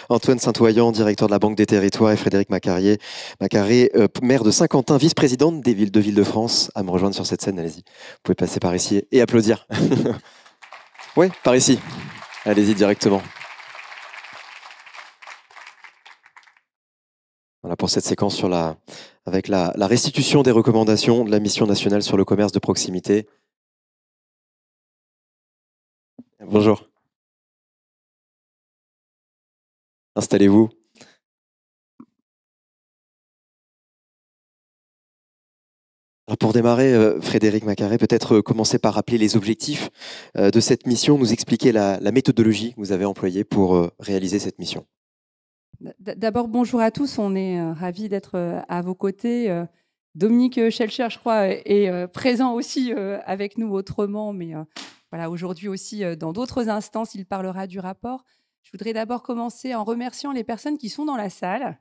Antoine Saint-Oyan, directeur de la Banque des Territoires, et Frédéric Macaré, maire de Saint-Quentin, vice-présidente des villes de Ville-de-France, à me rejoindre sur cette scène. Allez-y, vous pouvez passer par ici et applaudir. Oui, par ici. Allez-y directement. Voilà pour cette séquence avec la restitution des recommandations de la mission nationale sur le commerce de proximité. Bonjour. Installez-vous. Alors pour démarrer, Frédéric Macaré, peut-être commencer par rappeler les objectifs de cette mission, nous expliquer la méthodologie que vous avez employée pour réaliser cette mission. D'abord, bonjour à tous. On est ravis d'être à vos côtés. Dominique Schelcher, je crois, est présent aussi avec nous autrement, mais voilà, aujourd'hui aussi, dans d'autres instances, il parlera du rapport. Je voudrais d'abord commencer en remerciant les personnes qui sont dans la salle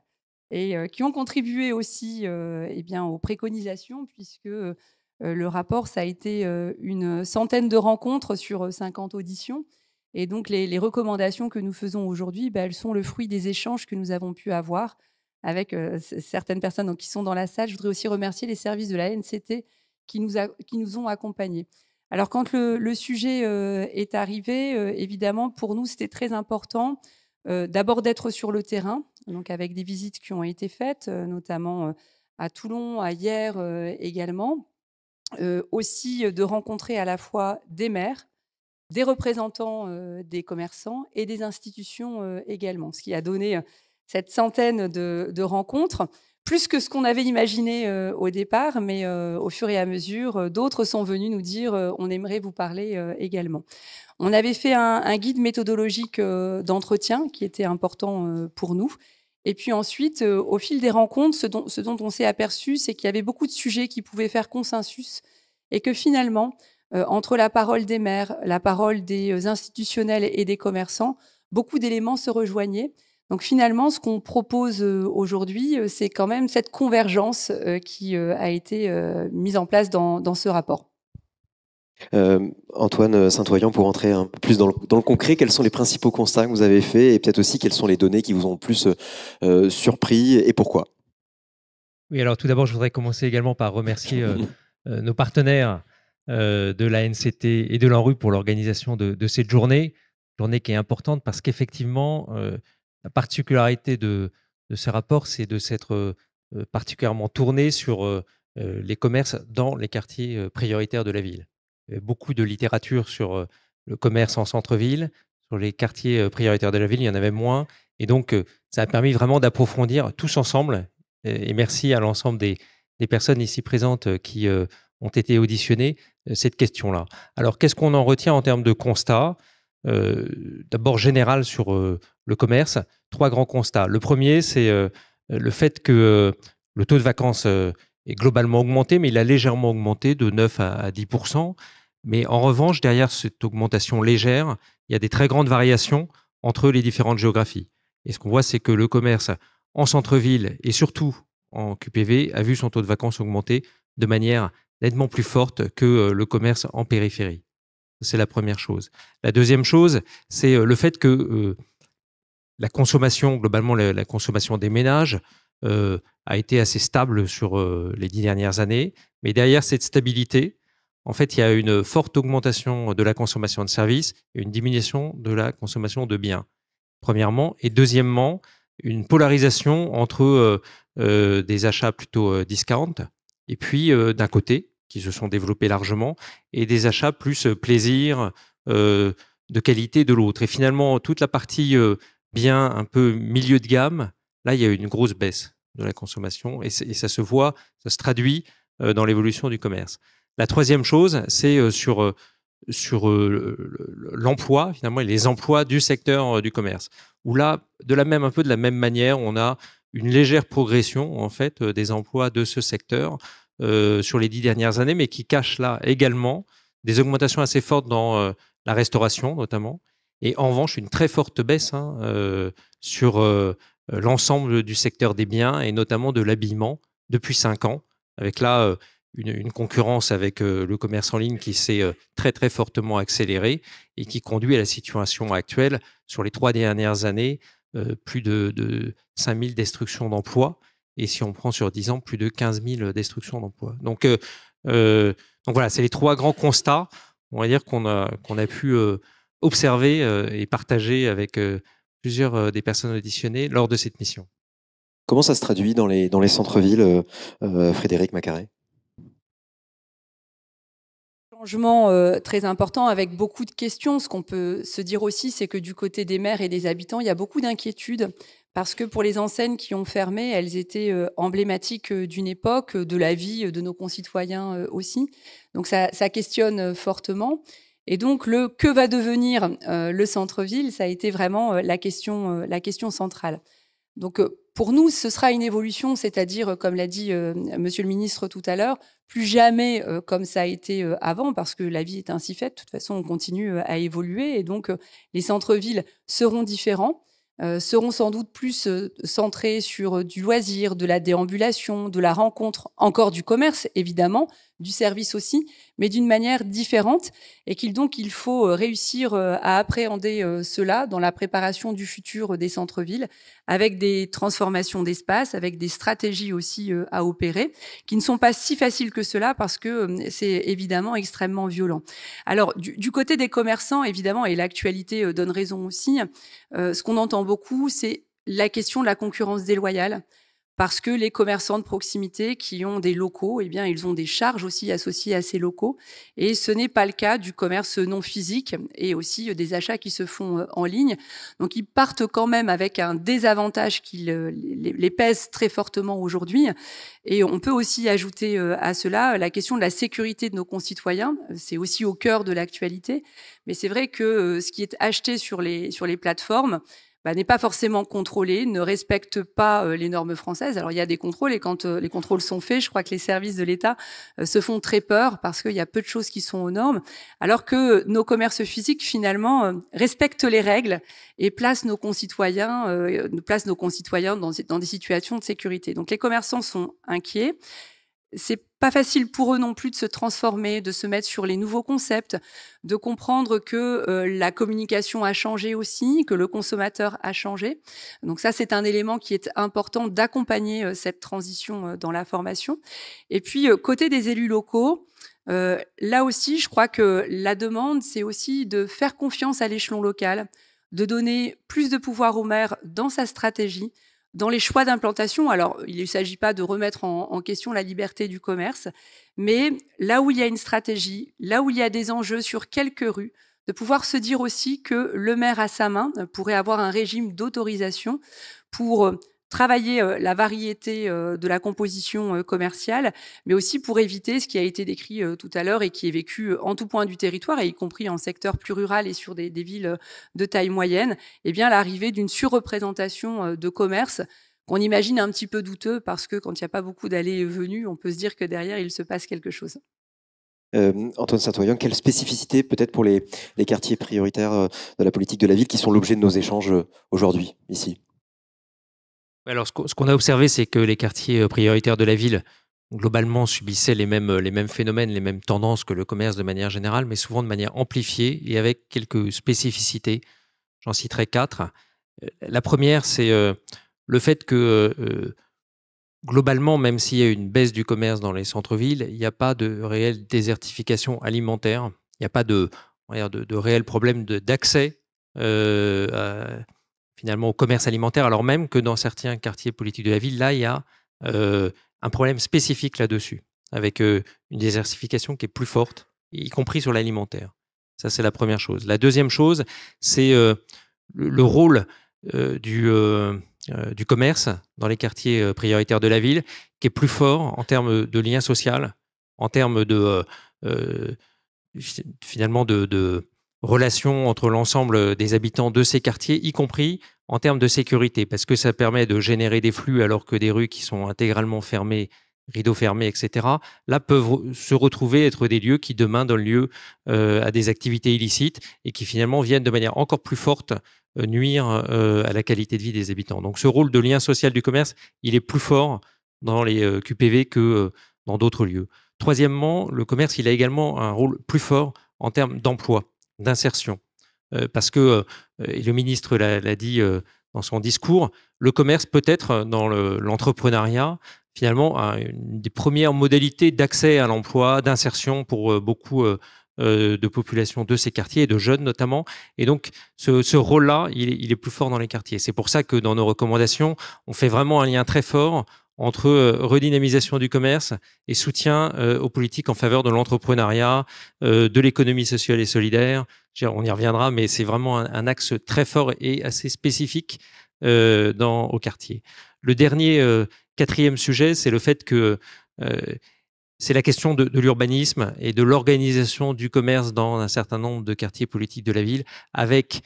et qui ont contribué aussi eh bien, aux préconisations, puisque le rapport, ça a été une centaine de rencontres sur 50 auditions. Et donc, les recommandations que nous faisons aujourd'hui, elles sont le fruit des échanges que nous avons pu avoir avec certaines personnes donc, qui sont dans la salle. Je voudrais aussi remercier les services de la NCT qui nous ont accompagnés. Alors, quand le sujet est arrivé, évidemment, pour nous, c'était très important d'abord d'être sur le terrain, donc avec des visites qui ont été faites, notamment à Toulon, à Hyères également. Aussi de rencontrer à la fois des maires, des représentants des commerçants et des institutions également, ce qui a donné cette centaine de rencontres, plus que ce qu'on avait imaginé au départ, mais au fur et à mesure, d'autres sont venus nous dire on aimerait vous parler également. On avait fait un guide méthodologique d'entretien qui était important pour nous. Et puis ensuite, au fil des rencontres, ce dont on s'est aperçu, c'est qu'il y avait beaucoup de sujets qui pouvaient faire consensus et que finalement, entre la parole des maires, la parole des institutionnels et des commerçants, beaucoup d'éléments se rejoignaient. Donc finalement, ce qu'on propose aujourd'hui, c'est quand même cette convergence qui a été mise en place dans ce rapport. Antoine Saint-Oyan, pour entrer un peu plus dans le concret, quels sont les principaux constats que vous avez faits et peut-être aussi quelles sont les données qui vous ont le plus surpris et pourquoi? Oui, alors tout d'abord, je voudrais commencer également par remercier nos partenaires de la NCT et de l'ANRU pour l'organisation de cette journée qui est importante parce qu'effectivement, la particularité de ce rapport, c'est de s'être particulièrement tourné sur les commerces dans les quartiers prioritaires de la ville. Il y a beaucoup de littérature sur le commerce en centre-ville, sur les quartiers prioritaires de la ville, il y en avait moins. Et donc, ça a permis vraiment d'approfondir tous ensemble. Et merci à l'ensemble des personnes ici présentes qui ont été auditionnées cette question-là. Alors, qu'est-ce qu'on en retient en termes de constats? D'abord, général sur le commerce, 3 grands constats. Le premier, c'est le fait que le taux de vacances est globalement augmenté, mais il a légèrement augmenté de 9 à 10%. Mais en revanche, derrière cette augmentation légère, il y a des très grandes variations entre les différentes géographies. Et ce qu'on voit, c'est que le commerce en centre-ville et surtout en QPV a vu son taux de vacances augmenter de manière nettement plus forte que le commerce en périphérie. C'est la première chose. La deuxième chose, c'est le fait que la consommation, globalement la consommation des ménages, a été assez stable sur les 10 dernières années. Mais derrière cette stabilité, en fait, il y a une forte augmentation de la consommation de services et une diminution de la consommation de biens, premièrement. Et deuxièmement, une polarisation entre des achats plutôt discount et puis d'un côté, qui se sont développés largement, et des achats plus plaisir, de qualité de l'autre. Et finalement, toute la partie bien un peu milieu de gamme, là, il y a eu une grosse baisse de la consommation et ça se voit, ça se traduit dans l'évolution du commerce. La troisième chose, c'est sur l'emploi, finalement, et les emplois du secteur du commerce, où là, un peu de la même manière, on a une légère progression, en fait, des emplois de ce secteur sur les 10 dernières années, mais qui cache là également des augmentations assez fortes dans la restauration, notamment, et en revanche, une très forte baisse sur l'ensemble du secteur des biens et notamment de l'habillement depuis 5 ans, avec là une concurrence avec le commerce en ligne qui s'est très très fortement accélérée et qui conduit à la situation actuelle sur les 3 dernières années plus de 5 000 destructions d'emplois. Et si on prend sur 10 ans, plus de 15 000 destructions d'emplois. Donc voilà, c'est les 3 grands constats, on va dire, qu'on a pu observer et partager avec plusieurs des personnes auditionnées lors de cette mission. Comment ça se traduit dans les centres-villes, Frédéric Macquaret? Changement très important avec beaucoup de questions. Ce qu'on peut se dire aussi, c'est que du côté des maires et des habitants, il y a beaucoup d'inquiétudes parce que pour les enseignes qui ont fermé, elles étaient emblématiques d'une époque, de la vie de nos concitoyens aussi. Donc ça questionne fortement. Et donc que va devenir le centre-ville, ça a été vraiment la question centrale. Donc pour nous, ce sera une évolution, c'est-à-dire, comme l'a dit Monsieur le ministre tout à l'heure, plus jamais comme ça a été avant, parce que la vie est ainsi faite. De toute façon, on continue à évoluer, et donc les centres-villes seront différents, seront sans doute plus centrés sur du loisir, de la déambulation, de la rencontre, encore du commerce, évidemment, du service aussi, mais d'une manière différente, et il faut réussir à appréhender cela dans la préparation du futur des centres-villes, avec des transformations d'espace, avec des stratégies aussi à opérer, qui ne sont pas si faciles que cela, parce que c'est évidemment extrêmement violent. Alors, du côté des commerçants, évidemment, et l'actualité donne raison aussi, ce qu'on entend beaucoup, c'est la question de la concurrence déloyale, parce que les commerçants de proximité qui ont des locaux, eh bien, ils ont des charges aussi associées à ces locaux. Et ce n'est pas le cas du commerce non physique et aussi des achats qui se font en ligne. Donc, ils partent quand même avec un désavantage qui les pèse très fortement aujourd'hui. Et on peut aussi ajouter à cela la question de la sécurité de nos concitoyens. C'est aussi au cœur de l'actualité. Mais c'est vrai que ce qui est acheté sur les plateformes, n'est pas forcément contrôlé, ne respecte pas les normes françaises. Alors, il y a des contrôles, et quand les contrôles sont faits, je crois que les services de l'État se font très peur, parce qu'il y a peu de choses qui sont aux normes, alors que nos commerces physiques, finalement, respectent les règles et placent nos concitoyens dans des situations de sécurité. Donc, les commerçants sont inquiets. C'est pas facile pour eux non plus de se transformer, de se mettre sur les nouveaux concepts, de comprendre que la communication a changé aussi, que le consommateur a changé. Donc ça, c'est un élément qui est important, d'accompagner cette transition dans la formation. Et puis, côté des élus locaux, là aussi, je crois que la demande, c'est aussi de faire confiance à l'échelon local, de donner plus de pouvoir au maire dans sa stratégie, dans les choix d'implantation. Alors, il ne s'agit pas de remettre en question la liberté du commerce, mais là où il y a une stratégie, là où il y a des enjeux sur quelques rues, de pouvoir se dire aussi que le maire à sa main pourrait avoir un régime d'autorisation pour travailler la variété de la composition commerciale, mais aussi pour éviter ce qui a été décrit tout à l'heure et qui est vécu en tout point du territoire, et y compris en secteur plus rural et sur des villes de taille moyenne, eh bien l'arrivée d'une surreprésentation de commerce qu'on imagine un petit peu douteux, parce que quand il n'y a pas beaucoup d'allées et venues, on peut se dire que derrière, il se passe quelque chose. Antoine Saint-Oyen, quelle spécificité peut-être pour les quartiers prioritaires de la politique de la ville qui sont l'objet de nos échanges aujourd'hui, ici? Alors, ce qu'on a observé, c'est que les quartiers prioritaires de la ville, globalement, subissaient les mêmes phénomènes, les mêmes tendances que le commerce de manière générale, mais souvent de manière amplifiée et avec quelques spécificités. J'en citerai 4. La première, c'est le fait que, globalement, même s'il y a une baisse du commerce dans les centres-villes, il n'y a pas de réelle désertification alimentaire, il n'y a pas de réel problème d'accès finalement au commerce alimentaire, alors même que dans certains quartiers politiques de la ville, là, il y a un problème spécifique là-dessus, avec une désertification qui est plus forte, y compris sur l'alimentaire. Ça, c'est la première chose. La deuxième chose, c'est le rôle du commerce dans les quartiers prioritaires de la ville, qui est plus fort en termes de lien social, en termes finalement de relations entre l'ensemble des habitants de ces quartiers, y compris en termes de sécurité, parce que ça permet de générer des flux alors que des rues qui sont intégralement fermées, rideaux fermés, etc., là peuvent se retrouver être des lieux qui demain donnent lieu à des activités illicites et qui finalement viennent de manière encore plus forte nuire à la qualité de vie des habitants. Donc ce rôle de lien social du commerce, il est plus fort dans les QPV que dans d'autres lieux. Troisièmement, le commerce, il a également un rôle plus fort en termes d'emploi, d'insertion. Parce que, et le ministre l'a dit dans son discours, le commerce peut être dans l'entrepreneuriat finalement une des premières modalités d'accès à l'emploi, d'insertion pour beaucoup de populations de ces quartiers, et de jeunes notamment. Et donc, ce rôle-là, il est plus fort dans les quartiers. C'est pour ça que dans nos recommandations, on fait vraiment un lien très fort entre redynamisation du commerce et soutien aux politiques en faveur de l'entrepreneuriat, de l'économie sociale et solidaire. On y reviendra, mais c'est vraiment un axe très fort et assez spécifique au quartier. Le dernier, quatrième sujet, c'est le fait que c'est la question de l'urbanisme et de l'organisation du commerce dans un certain nombre de quartiers politiques de la ville, avec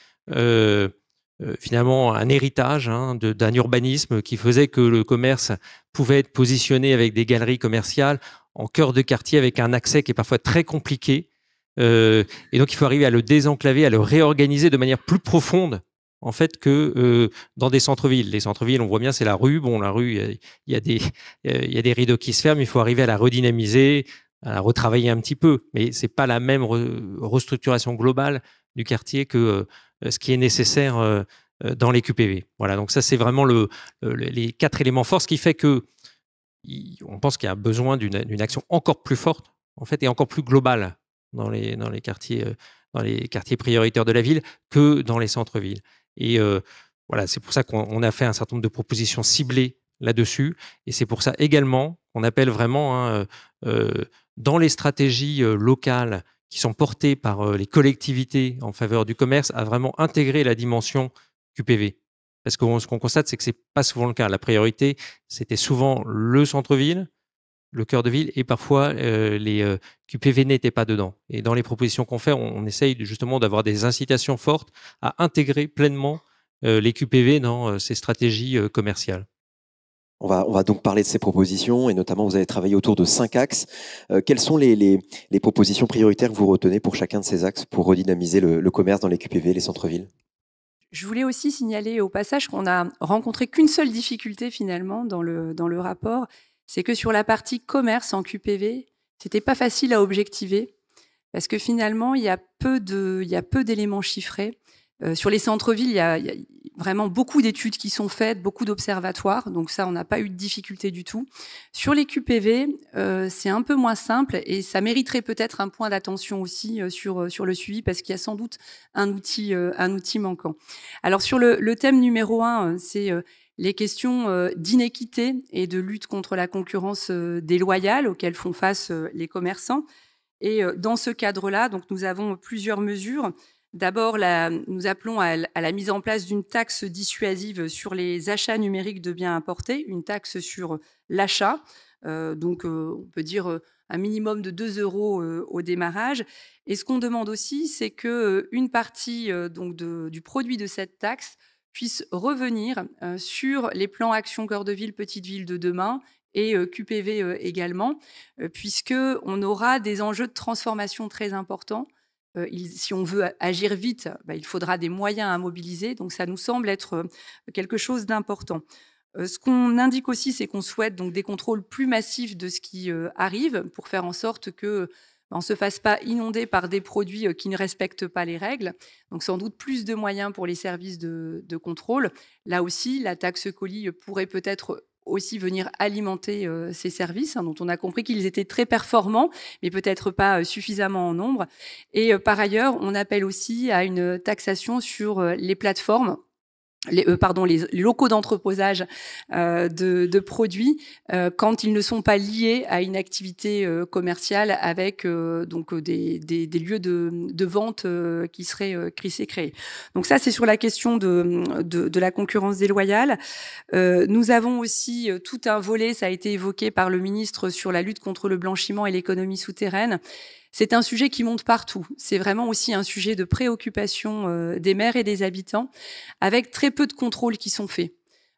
finalement un héritage d'un urbanisme qui faisait que le commerce pouvait être positionné avec des galeries commerciales en cœur de quartier, avec un accès qui est parfois très compliqué. Et donc, il faut arriver à le désenclaver, à le réorganiser de manière plus profonde, en fait, que dans des centres-villes. Les centres-villes, on voit bien, c'est la rue. Bon, la rue, il y a des rideaux qui se ferment. Il faut arriver à la redynamiser, à la retravailler un petit peu. Mais c'est pas la même restructuration globale du quartier que ce qui est nécessaire dans les QPV. Voilà, donc ça, c'est vraiment les 4 éléments forts, ce qui fait que on pense qu'il y a besoin d'une action encore plus forte, en fait, et encore plus globale dans les quartiers prioritaires de la ville que dans les centres-villes. Et voilà, c'est pour ça qu'on a fait un certain nombre de propositions ciblées là-dessus. Et c'est pour ça également qu'on appelle vraiment dans les stratégies locales qui sont portées par les collectivités en faveur du commerce à vraiment intégrer la dimension QPV. Parce que ce qu'on constate, c'est que ce n'est pas souvent le cas. La priorité, c'était souvent le centre-ville, le cœur de ville, et parfois les QPV n'étaient pas dedans. Et dans les propositions qu'on fait, on essaye justement d'avoir des incitations fortes à intégrer pleinement les QPV dans ces stratégies commerciales. On va donc parler de ces propositions, et notamment vous avez travaillé autour de 5 axes. Quelles sont les propositions prioritaires que vous retenez pour chacun de ces axes pour redynamiser le commerce dans les QPV, les centres-villes ? Je voulais aussi signaler au passage qu'on n'a rencontré qu'une seule difficulté finalement dans le rapport, c'est que sur la partie commerce en QPV, c'était pas facile à objectiver parce que finalement il y a peu d'éléments chiffrés. Sur les centres-villes, il y a vraiment beaucoup d'études qui sont faites, beaucoup d'observatoires, donc ça, on n'a pas eu de difficulté du tout. Sur les QPV, c'est un peu moins simple et ça mériterait peut-être un point d'attention aussi sur le suivi parce qu'il y a sans doute un outil manquant. Alors sur le thème numéro 1, c'est les questions d'inéquité et de lutte contre la concurrence déloyale auxquelles font face les commerçants. Et dans ce cadre-là, donc nous avons plusieurs mesures. D'abord, nous appelons à la mise en place d'une taxe dissuasive sur les achats numériques de biens importés, une taxe sur l'achat, on peut dire un minimum de 2 € au démarrage. Et ce qu'on demande aussi, c'est qu'une partie du produit de cette taxe puisse revenir sur les plans Action Cœur de Ville, Petite Ville de demain, et QPV également, puisqu'on aura des enjeux de transformation très importants. Si on veut agir vite, il faudra des moyens à mobiliser. Donc, ça nous semble être quelque chose d'important. Ce qu'on indique aussi, c'est qu'on souhaite donc des contrôles plus massifs de ce qui arrive pour faire en sorte que on ne se fasse pas inonder par des produits qui ne respectent pas les règles. Donc, sans doute plus de moyens pour les services de contrôle. Là aussi, la taxe colis pourrait peut-être aussi venir alimenter ces services, dont on a compris qu'ils étaient très performants, mais peut-être pas suffisamment en nombre. Et par ailleurs, on appelle aussi à une taxation sur les plateformes, les locaux d'entreposage de produits quand ils ne sont pas liés à une activité commerciale avec des lieux de vente qui seraient créés. Donc ça, c'est sur la question de la concurrence déloyale. Nous avons aussi tout un volet, ça a été évoqué par le ministre, sur la lutte contre le blanchiment et l'économie souterraine. C'est un sujet qui monte partout. C'est vraiment aussi un sujet de préoccupation des maires et des habitants, avec très peu de contrôles qui sont faits.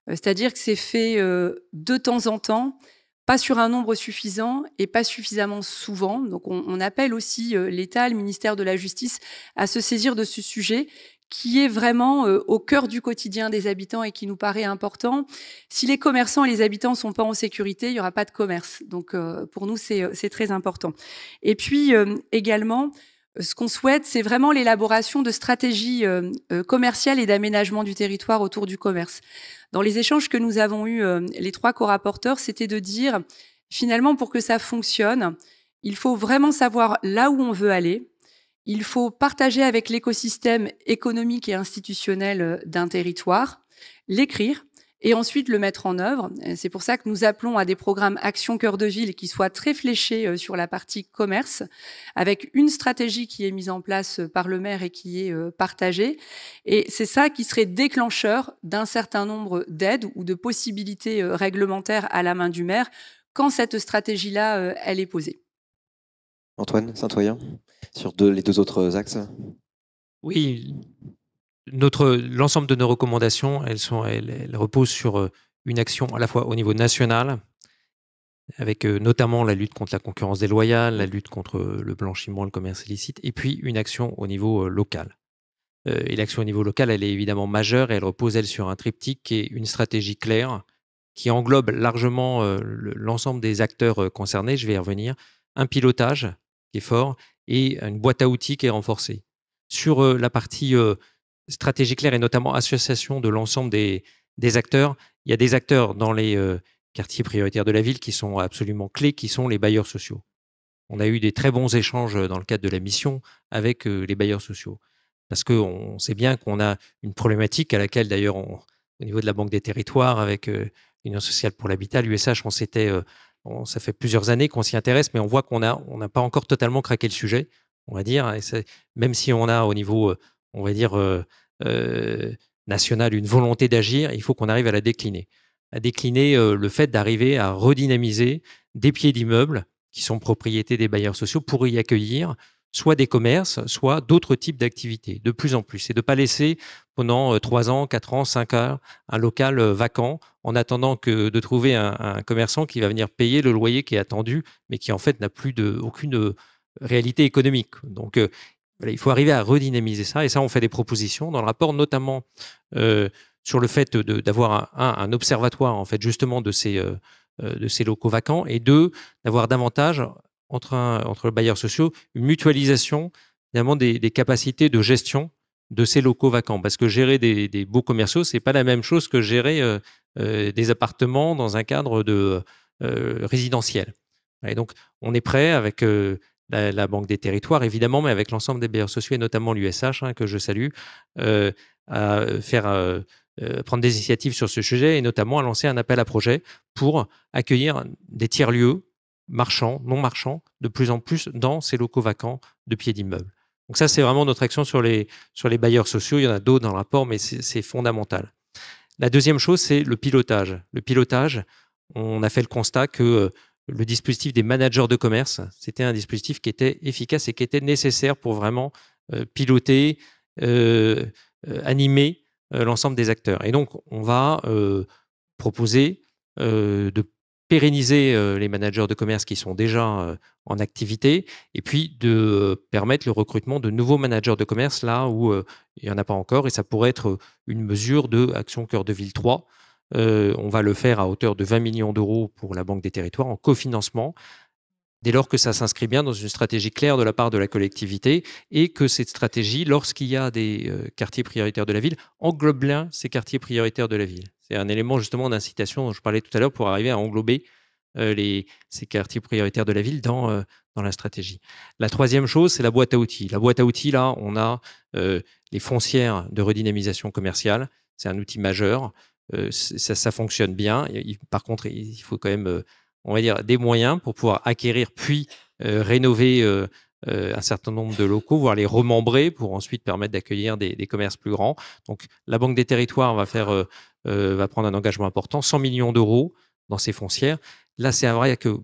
C'est-à-dire que c'est fait de temps en temps, pas sur un nombre suffisant et pas suffisamment souvent. Donc on appelle aussi l'État, le ministère de la Justice, à se saisir de ce sujet qui est vraiment au cœur du quotidien des habitants et qui nous paraît important. Si les commerçants et les habitants ne sont pas en sécurité, il n'y aura pas de commerce. Donc, pour nous, c'est très important. Et puis, également, Ce qu'on souhaite, c'est vraiment l'élaboration de stratégies commerciales et d'aménagement du territoire autour du commerce. Dans les échanges que nous avons eus, les 3 co-rapporteurs, c'était de dire, finalement, pour que ça fonctionne, il faut vraiment savoir là où on veut aller. Il faut partager avec l'écosystème économique et institutionnel d'un territoire, l'écrire, et ensuite le mettre en œuvre. C'est pour ça que nous appelons à des programmes Action Cœur de Ville qui soient très fléchés sur la partie commerce, avec une stratégie qui est mise en place par le maire et qui est partagée. Et c'est ça qui serait déclencheur d'un certain nombre d'aides ou de possibilités réglementaires à la main du maire quand cette stratégie-là, elle est posée. Antoine Saint-Oyen, sur les 2 autres axes. Oui, l'ensemble de nos recommandations, elles reposent sur une action à la fois au niveau national, avec notamment la lutte contre la concurrence déloyale, la lutte contre le blanchiment, le commerce illicite, et puis une action au niveau local. Et l'action au niveau local, elle est évidemment majeure et elle repose, elle, sur un triptyque qui est une stratégie claire, qui englobe largement l'ensemble des acteurs concernés, je vais y revenir, un pilotage qui est fort et une boîte à outils qui est renforcée. Sur la partie stratégie claire et notamment association de l'ensemble des acteurs, il y a des acteurs dans les quartiers prioritaires de la ville qui sont absolument clés, qui sont les bailleurs sociaux. On a eu des très bons échanges dans le cadre de la mission avec les bailleurs sociaux. Parce qu'on sait bien qu'on a une problématique à laquelle, d'ailleurs, au niveau de la Banque des Territoires, avec l'Union sociale pour l'habitat, l'USH, ça fait plusieurs années qu'on s'y intéresse, mais on voit qu'on n'a pas encore totalement craqué le sujet, on va dire. Et même si on a au niveau, on va dire, national, une volonté d'agir, il faut qu'on arrive à la décliner. À décliner le fait d'arriver à redynamiser des pieds d'immeubles qui sont propriétés des bailleurs sociaux pour y accueillir soit des commerces, soit d'autres types d'activités, de plus en plus. Et de ne pas laisser pendant 3 ans, 4 ans, 5 ans, un local vacant en attendant de trouver un commerçant qui va venir payer le loyer qui est attendu, mais qui en fait n'a plus aucune réalité économique. Donc, voilà, il faut arriver à redynamiser ça. Et ça, on fait des propositions dans le rapport, notamment sur le fait d'avoir un observatoire, en fait, justement, de ces locaux vacants, et 2, d'avoir davantage entre les bailleurs sociaux, une mutualisation évidemment des capacités de gestion de ces locaux vacants. Parce que gérer des beaux commerciaux, ce n'est pas la même chose que gérer des appartements dans un cadre résidentiel. Et donc, on est prêt avec la Banque des Territoires, évidemment, mais avec l'ensemble des bailleurs sociaux, et notamment l'USH, que je salue, à prendre des initiatives sur ce sujet, et notamment à lancer un appel à projet pour accueillir des tiers-lieux marchands, non marchands, de plus en plus dans ces locaux vacants de pieds d'immeubles. Donc ça, c'est vraiment notre action sur les bailleurs sociaux. Il y en a d'autres dans le rapport, mais c'est fondamental. La deuxième chose, c'est le pilotage. Le pilotage, on a fait le constat que le dispositif des managers de commerce, c'était un dispositif qui était efficace et qui était nécessaire pour vraiment piloter, animer l'ensemble des acteurs. Et donc, on va proposer de pérenniser les managers de commerce qui sont déjà en activité, et puis de permettre le recrutement de nouveaux managers de commerce là où il n'y en a pas encore, et ça pourrait être une mesure de Action Cœur de Ville 3. On va le faire à hauteur de 20 millions d'euros pour la Banque des Territoires en cofinancement, dès lors que ça s'inscrit bien dans une stratégie claire de la part de la collectivité, et que cette stratégie, lorsqu'il y a des quartiers prioritaires de la ville, englobe bien ces quartiers prioritaires de la ville. C'est un élément justement d'incitation dont je parlais tout à l'heure pour arriver à englober ces quartiers prioritaires de la ville dans la stratégie. La troisième chose, c'est la boîte à outils. La boîte à outils, là, on a les foncières de redynamisation commerciale. C'est un outil majeur. Ça fonctionne bien. Par contre, il faut quand même, on va dire, des moyens pour pouvoir acquérir puis rénover un certain nombre de locaux, voire les remembrer pour ensuite permettre d'accueillir des commerces plus grands. Donc, la Banque des Territoires va prendre un engagement important, 100 millions d'euros dans ces foncières. Là, c'est vrai que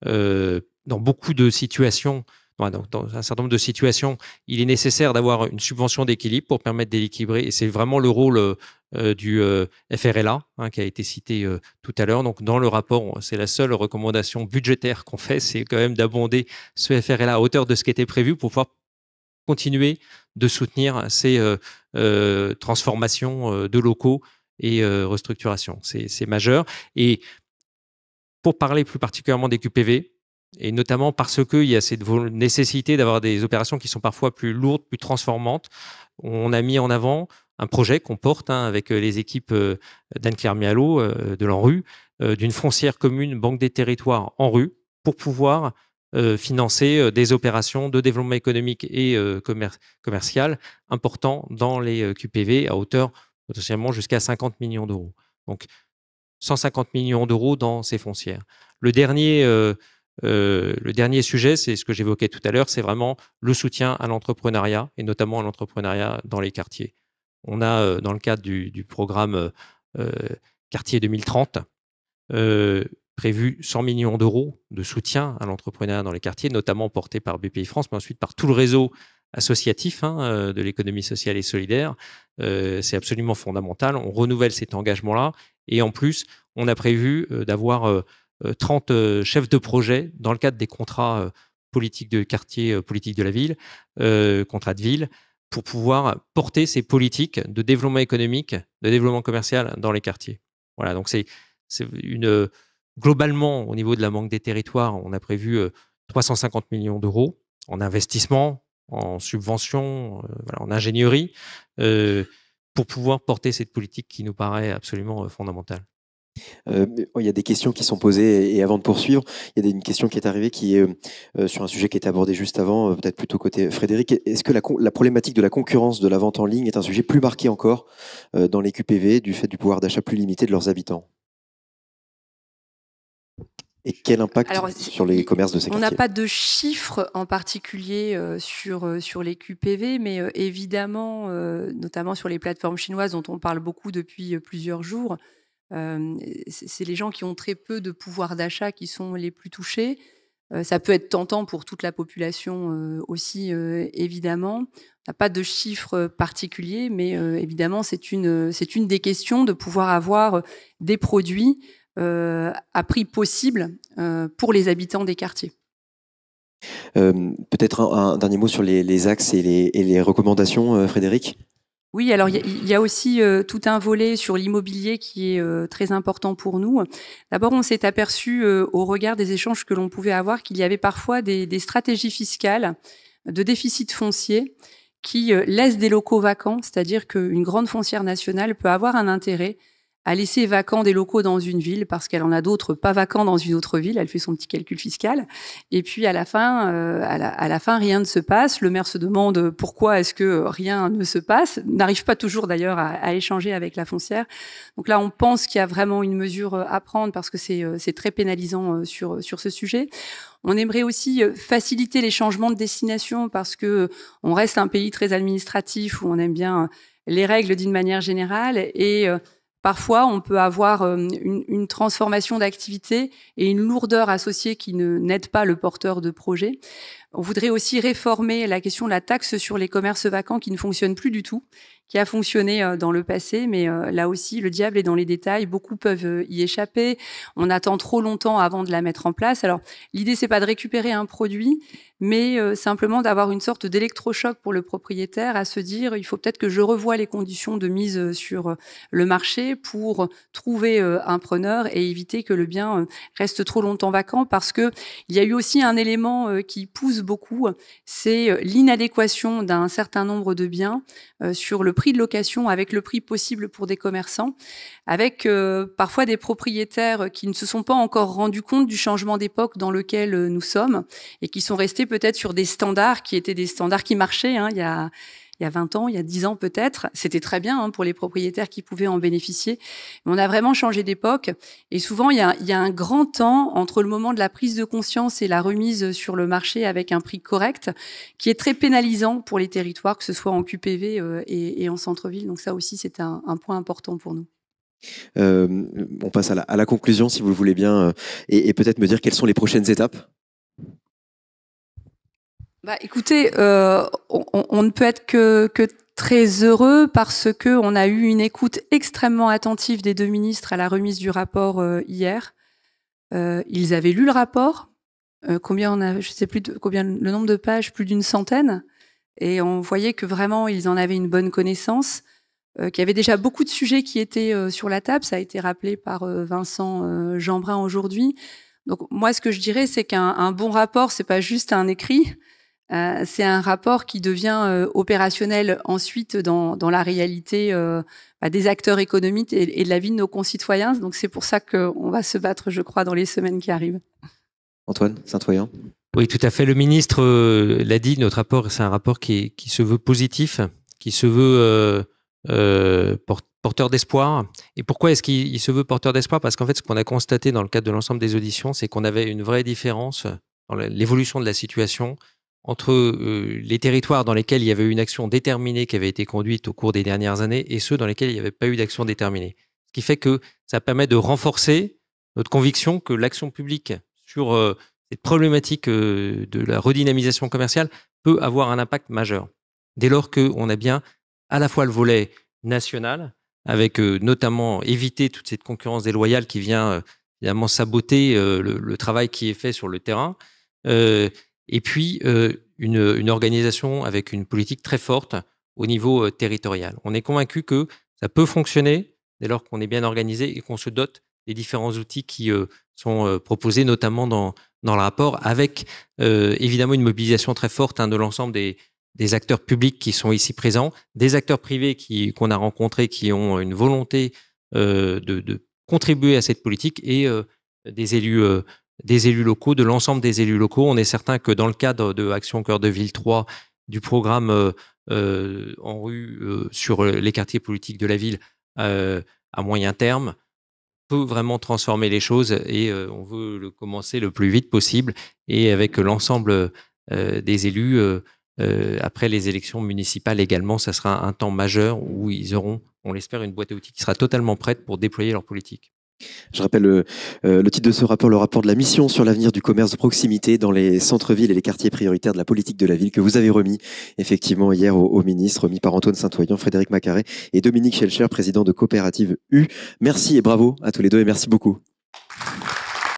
dans beaucoup de situations, dans un certain nombre de situations, il est nécessaire d'avoir une subvention d'équilibre pour permettre d'équilibrer. Et c'est vraiment le rôle du FRLA qui a été cité tout à l'heure. Donc, dans le rapport, c'est la seule recommandation budgétaire qu'on fait, c'est quand même d'abonder ce FRLA à hauteur de ce qui était prévu pour pouvoir continuer de soutenir ces transformations de locaux et restructuration. C'est majeur. Et pour parler plus particulièrement des QPV, et notamment parce qu'il y a cette nécessité d'avoir des opérations qui sont parfois plus lourdes, plus transformantes. On a mis en avant un projet qu'on porte avec les équipes d'Anne-Claire Mialot de l'ANRU, d'une foncière commune Banque des Territoires ANRU, pour pouvoir financer des opérations de développement économique et commercial importants dans les QPV à hauteur potentiellement jusqu'à 50 millions d'euros. Donc 150 millions d'euros dans ces foncières. Le dernier sujet, c'est ce que j'évoquais tout à l'heure, c'est vraiment le soutien à l'entrepreneuriat, et notamment à l'entrepreneuriat dans les quartiers. On a, dans le cadre du programme Quartier 2030, prévu 100 millions d'euros de soutien à l'entrepreneuriat dans les quartiers, notamment porté par BPI France, mais ensuite par tout le réseau associatif de l'économie sociale et solidaire. C'est absolument fondamental. On renouvelle cet engagement-là. Et en plus, on a prévu d'avoir 30 chefs de projet dans le cadre des contrats politiques de quartier, politiques de la ville, contrats de ville, pour pouvoir porter ces politiques de développement économique, de développement commercial dans les quartiers. Voilà, donc globalement, au niveau de la Banque des Territoires, on a prévu 350 millions d'euros en investissement, en subvention, en ingénierie, pour pouvoir porter cette politique qui nous paraît absolument fondamentale. Il y a des questions qui sont posées et avant de poursuivre, il y a une question qui est arrivée qui est sur un sujet qui était abordé juste avant, peut-être plutôt côté Frédéric. Est-ce que la problématique de la concurrence de la vente en ligne est un sujet plus marqué encore dans les QPV du fait du pouvoir d'achat plus limité de leurs habitants? Et quel impact sur les commerces de ces quartiers? On n'a pas de chiffres en particulier sur les QPV, mais évidemment, notamment sur les plateformes chinoises dont on parle beaucoup depuis plusieurs jours, c'est les gens qui ont très peu de pouvoir d'achat qui sont les plus touchés. Ça peut être tentant pour toute la population aussi, évidemment. On n'a pas de chiffres particuliers, mais évidemment, c'est une des questions de pouvoir avoir des produits à prix possible pour les habitants des quartiers. Peut-être un dernier mot sur les axes et les recommandations, Frédéric? Oui, alors il y a aussi tout un volet sur l'immobilier qui est très important pour nous. D'abord, on s'est aperçu au regard des échanges que l'on pouvait avoir qu'il y avait parfois des stratégies fiscales de déficit foncier qui laissent des locaux vacants, c'est-à-dire qu'une grande foncière nationale peut avoir un intérêt à laisser vacants des locaux dans une ville parce qu'elle en a d'autres pas vacants dans une autre ville. Elle fait son petit calcul fiscal. Et puis à la fin, rien ne se passe. Le maire se demande pourquoi est-ce que rien ne se passe. N'arrive pas toujours d'ailleurs à échanger avec la foncière. Donc là, on pense qu'il y a vraiment une mesure à prendre parce que c'est très pénalisant sur ce sujet. On aimerait aussi faciliter les changements de destination parce que on reste un pays très administratif où on aime bien les règles d'une manière générale et parfois, on peut avoir une transformation d'activité et une lourdeur associée qui n'aide pas le porteur de projet. On voudrait aussi réformer la question de la taxe sur les commerces vacants qui ne fonctionne plus du tout, qui a fonctionné dans le passé, mais là aussi, le diable est dans les détails. Beaucoup peuvent y échapper. On attend trop longtemps avant de la mettre en place. Alors, l'idée, c'est pas de récupérer un produit, mais simplement d'avoir une sorte d'électrochoc pour le propriétaire à se dire, il faut peut-être que je revoie les conditions de mise sur le marché pour trouver un preneur et éviter que le bien reste trop longtemps vacant, parce que il y a eu aussi un élément qui pousse beaucoup, c'est l'inadéquation d'un certain nombre de biens sur le prix de location avec le prix possible pour des commerçants, avec parfois des propriétaires qui ne se sont pas encore rendus compte du changement d'époque dans lequel nous sommes et qui sont restés peut-être sur des standards qui étaient des standards qui marchaient il y a 20 ans, il y a 10 ans peut-être. C'était très bien pour les propriétaires qui pouvaient en bénéficier. Mais on a vraiment changé d'époque. Et souvent, il y a un grand temps entre le moment de la prise de conscience et la remise sur le marché avec un prix correct, qui est très pénalisant pour les territoires, que ce soit en QPV et en centre-ville. Donc ça aussi, c'est un point important pour nous. On passe à la conclusion, si vous le voulez bien, et peut-être me dire quelles sont les prochaines étapes. Écoutez, on ne peut être que très heureux parce que on a eu une écoute extrêmement attentive des deux ministres à la remise du rapport hier. Ils avaient lu le rapport. Combien on a, je sais plus combien le nombre de pages, plus d'une centaine, et on voyait que vraiment ils en avaient une bonne connaissance. Qu'il y avait déjà beaucoup de sujets qui étaient sur la table. Ça a été rappelé par Vincent Jeanbrun aujourd'hui. Donc moi, ce que je dirais, c'est qu'un bon rapport, c'est pas juste un écrit, c'est un rapport qui devient opérationnel ensuite dans la réalité des acteurs économiques et de la vie de nos concitoyens. Donc c'est pour ça qu'on va se battre, je crois, dans les semaines qui arrivent. Antoine Saint-Oyen. Oui, tout à fait. Le ministre l'a dit, notre rapport, c'est un rapport qui se veut positif, qui se veut porteur d'espoir. Et pourquoi est-ce qu'il se veut porteur d'espoir? Parce qu'en fait, ce qu'on a constaté dans le cadre de l'ensemble des auditions, c'est qu'on avait une vraie différence dans l'évolution de la situation entre les territoires dans lesquels il y avait eu une action déterminée qui avait été conduite au cours des dernières années et ceux dans lesquels il n'y avait pas eu d'action déterminée. Ce qui fait que ça permet de renforcer notre conviction que l'action publique sur cette problématique de la redynamisation commerciale peut avoir un impact majeur. Dès lors qu'on a bien à la fois le volet national, avec notamment éviter toute cette concurrence déloyale qui vient évidemment saboter le travail qui est fait sur le terrain, et puis une organisation avec une politique très forte au niveau territorial. On est convaincu que ça peut fonctionner dès lors qu'on est bien organisé et qu'on se dote des différents outils qui sont proposés, notamment dans le rapport, avec évidemment une mobilisation très forte de l'ensemble des acteurs publics qui sont ici présents, des acteurs privés qu'on a rencontrés qui ont une volonté de contribuer à cette politique et des élus locaux, de l'ensemble des élus locaux. On est certain que dans le cadre de Action Cœur de Ville 3, du programme en rue sur les quartiers politiques de la ville à moyen terme, peut vraiment transformer les choses et on veut le commencer le plus vite possible et avec l'ensemble des élus après les élections municipales également, ça sera un temps majeur où ils auront, on l'espère, une boîte à outils qui sera totalement prête pour déployer leur politique. Je rappelle le titre de ce rapport, le rapport de la mission sur l'avenir du commerce de proximité dans les centres-villes et les quartiers prioritaires de la politique de la ville que vous avez remis effectivement hier au ministre, remis par Antoine Saint-Oyen, Frédéric Macaré et Dominique Schelcher, président de Coopérative U. Merci et bravo à tous les deux et merci beaucoup.